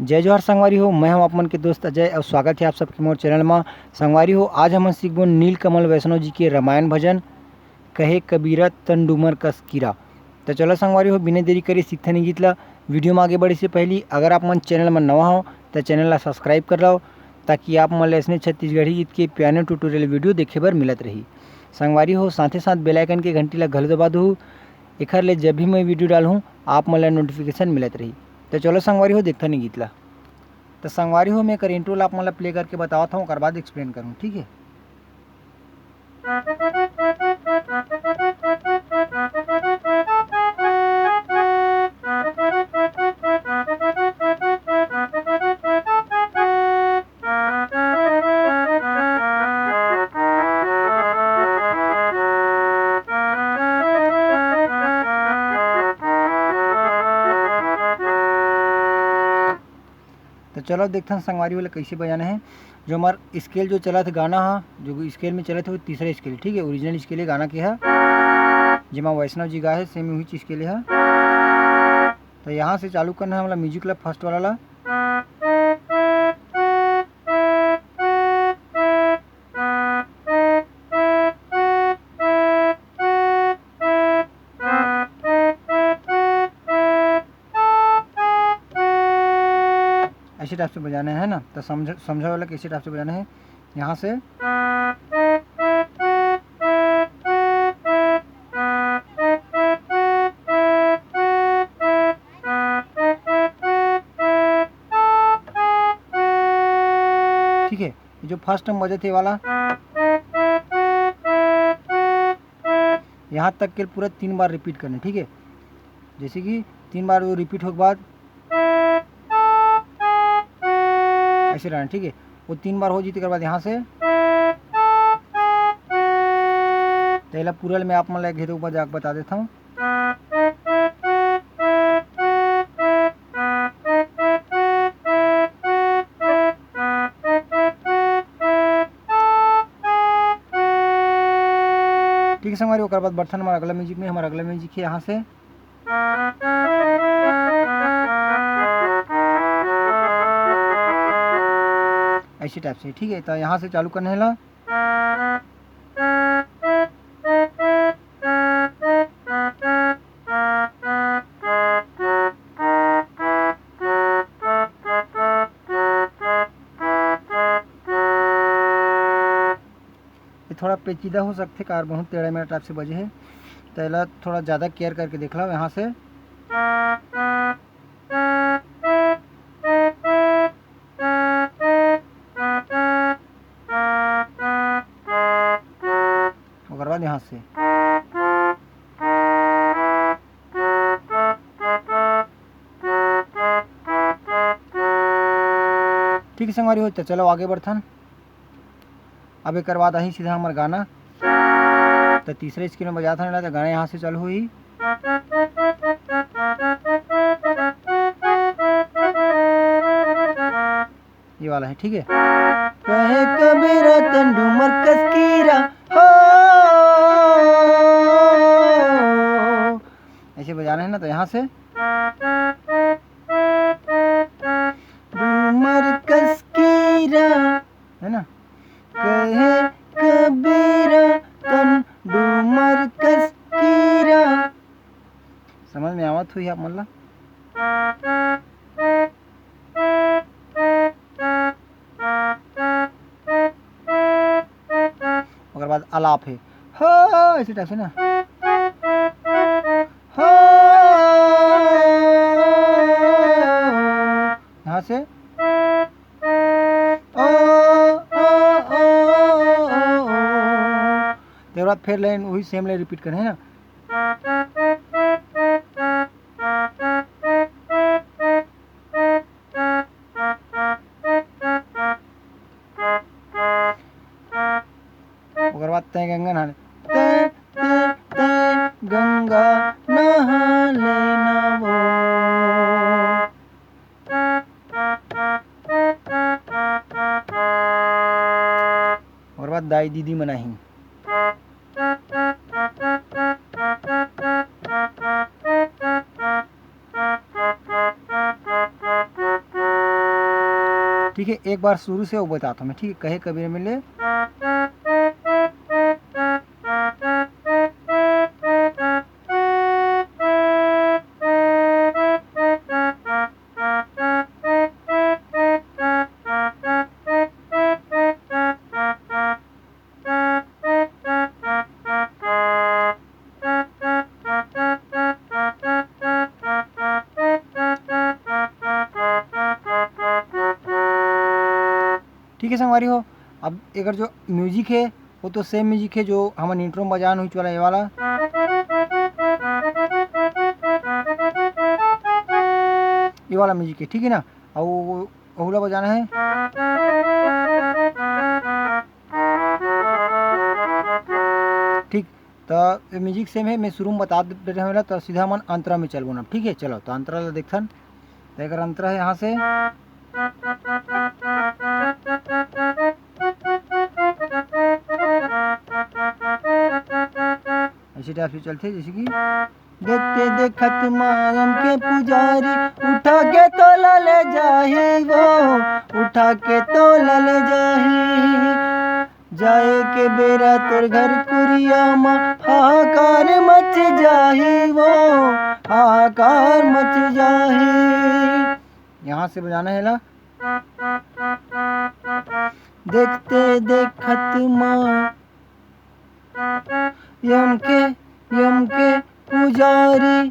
जय जोहार संगवारी हो। मैं हूं अपन के दोस्त अजय और स्वागत है आप सबके मोर चैनल में। संगवारी हो, आज हम सीखबो नीलकमल वैष्णव जी के रामायण भजन कहे कबीरा तन डूमर कस कीरा। तो चलो संगवारी हो, बिना देरी करे सीखते नहीं गीत ला। वीडियो में आगे बढ़े से पहले अगर आप मन चैनल में नवा हो तो चैनल ला सब्सक्राइब कर लो, ताकि आप मन ऐसे छत्तीसगढ़ी गीत के पियानो ट्यूटोरियल वीडियो देखे बर मिलत रही। संगवारी हो, साथ ही साथ बेल आइकन के घंटी ला घल दबा दो, एखर ले जब भी मैं वीडियो डालूँ आप मन ला नोटिफिकेशन मिलत रही। तो चलो संगवारी हो, देखते नहीं गीत ला। तो संगवारी हो, मैं कर इंट्रो ला आप मन ला प्ले करके बतावत हूँ, ओकर बाद एक्सप्लेन करूँ, ठीक है। तो चलो देखते हैं संगवारी वाला कैसे बजाना है। जो हमार स्केल जो चला था गाना हा, जो स्केल में चला था वो तीसरा स्केल, ठीक है। ओरिजिनल स्केल है गाना के है, जिमा वैष्णव जी गाए सेम वही स्केल है। तो यहाँ से चालू करना है हमारा म्यूजिक ला, फर्स्ट वाला ला। ऐसे टाइप से बजाना है ना। तो समझा वाला कैसे टाइप से बजाना है। यहाँ से ठीक है। जो फर्स्ट टाइम बजे थे वाला, यहाँ तक के पूरा 3 बार रिपीट करना, ठीक है। जैसे कि 3 बार वो रिपीट होने के बाद ऐसे रहना, ठीक है। वो 3 बार हो जीते के बाद यहाँ से पहला पूरा मैं आप मन ला घेरे ऊपर जाकर बता देता हूँ। ठीक है संगवारी, ओकर बाद बढ़थन हमारा अगला म्यूजिक में। हमारा अगला म्यूजिक है यहाँ से ऐसे टाइप से, ठीक है। तो यहाँ से चालू करने ला। थोड़ा पेचीदा हो सकते कार, बहुत टेढ़ा मेरा टाइप से बजे है। तो थोड़ा ज़्यादा केयर करके देख लो। यहाँ से ओकर बाद यहाँ से ठीक है संगवारी हो। तो चलो आगे बढ़थन। अब एक बाद आई सीधा हमारा गाना। तो तीसरे स्केल में बजा था, तो गाना यहाँ से चालू हुई। ये वाला है, ठीक है। कहे कबीरा तन डूमर कस कीरा हो, ऐसे बजाना है ना। तो यहाँ से डूमर कस कीरा है ना, कहे कबीरा तन डूमर कस कीरा। समझ में आवत हुई आप मन ला। ओकर बाद आलाप है हो, ऐसे टाइप से ना हो। यहाँ से ओ ओ ओ, तेरे बाद फिर लाइन वही सेम लाइन रिपीट करें, है ना। ओकर बाद तय गंगा नहाने, तय तय तय गंगा नहा लेना वो। और बाद दाई दीदी मनाही। ठीक है, एक बार शुरू से वो बताता हूँ मैं, ठीक है। कहे कबीर मिले, ठीक है संगवारी हो। अब अगर जो म्यूजिक है वो तो सेम म्यूजिक है जो हम इंट्रो में बजान हुई वाला, ये वाला, ये वाला म्यूजिक है, ठीक है ना। और वो अहुला बजाना है, ठीक। तो म्यूजिक सेम है, मैं शुरू में बता दे रहा हूँ, तो सीधा मन अंतरा में चल बोना, ठीक है। चलो तो अंतरा देखन, तो अगर अंतरा है यहाँ से, ऐसे टाइप से चलते, जैसे कि देखते देखत मारम के पुजारी, उठा के तो ले जाही वो, उठा के तो ले जाही, जाए के बेरा तोर घर कुरिया माँ, हाहाकार मच जाही वो, हाहाकार मच जाही। यहाँ से बजाना है ना, देखते देखत माँ यम के पुजारी,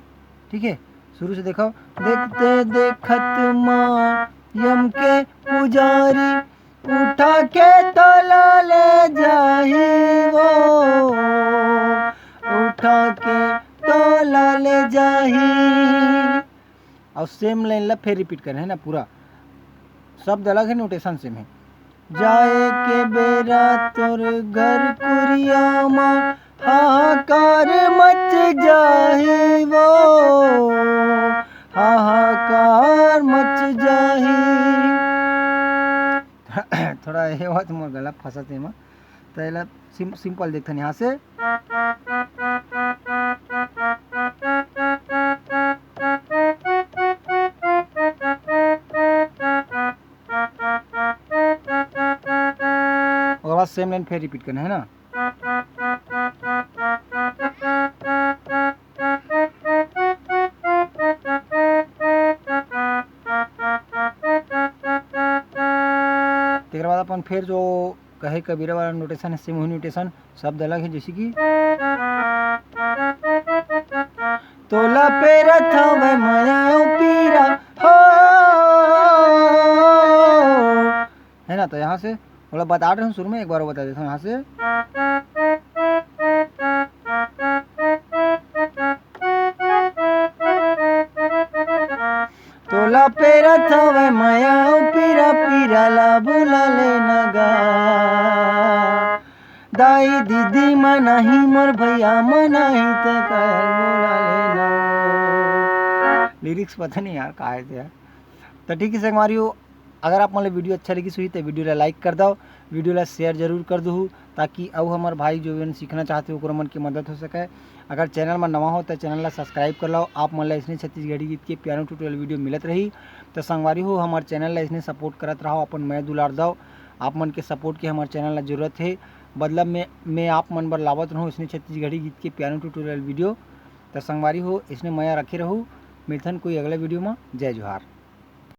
ठीक है। शुरू से देखो, देखते देखत माँ यम के पुजारी, उठा के तो ले जाही वो, उठा के तो ले जाही। और सेम लाइन ला फिर रिपीट करना है ना, पूरा शब्द अलग है, नोटेशन सेम है। जाए के बेरा तोर घर कुरिया माँ, हाहाकार मच जाही वो, हाहाकार मच जाही। थोड़ा ये बात मोर गला फंसत है माँ, तो सिंपल देखते यहाँ से, और बाद सेम लाइन फिर रिपीट करना है ना। बाद अपन फिर जो कहे कबीरा वाला नोटेशन है, सेम वही नोटेशन, शब्द अलग है, जैसे कि तोला पे रथवे माया पीरा हो, है ना। तो यहाँ से थोड़ा बता रहा हूँ शुरू में, एक बार बता देता हूँ यहाँ से, तोला पे रथवे माया पीरा, पीरा ला बुला ले नगा, दाई दीदी मनाही मोर भैया मनाही, तो कर बोला लेना। लिरिक्स पता नहीं यार कहा थे यार। तो ठीक है संगवारी हो, अगर आप मतलब वीडियो अच्छा लगी सुई तो वीडियो ला लाइक कर दो, वीडियो ला शेयर जरूर कर दो, ताकि अब हमारे भाई जो सीखना चाहते हो मन की मदद हो सके। अगर चैनल में नवा हो तो चैनल ला सब्सक्राइब कर लो। आप मतलब इसने छत्तीसगढ़ी गीत के पियानो ट्यूटोरियल वीडियो मिलत रही। तो संगवारी हो हमारे चैनल ला इसने सपोर्ट करत रहो, अपन मैं दुलार दो। आप मन के सपोर्ट की हमारे चैनल ला जरूरत है, बदलब में मैं आप मन बर लावत रहूँ इसने छत्तीसगढ़ी गीत के पियानो ट्यूटोरियल वीडियो। तो संगवारी हो इसने मैं रखे रहूँ, मिलथन कोई अगले वीडियो में। जय जोहार।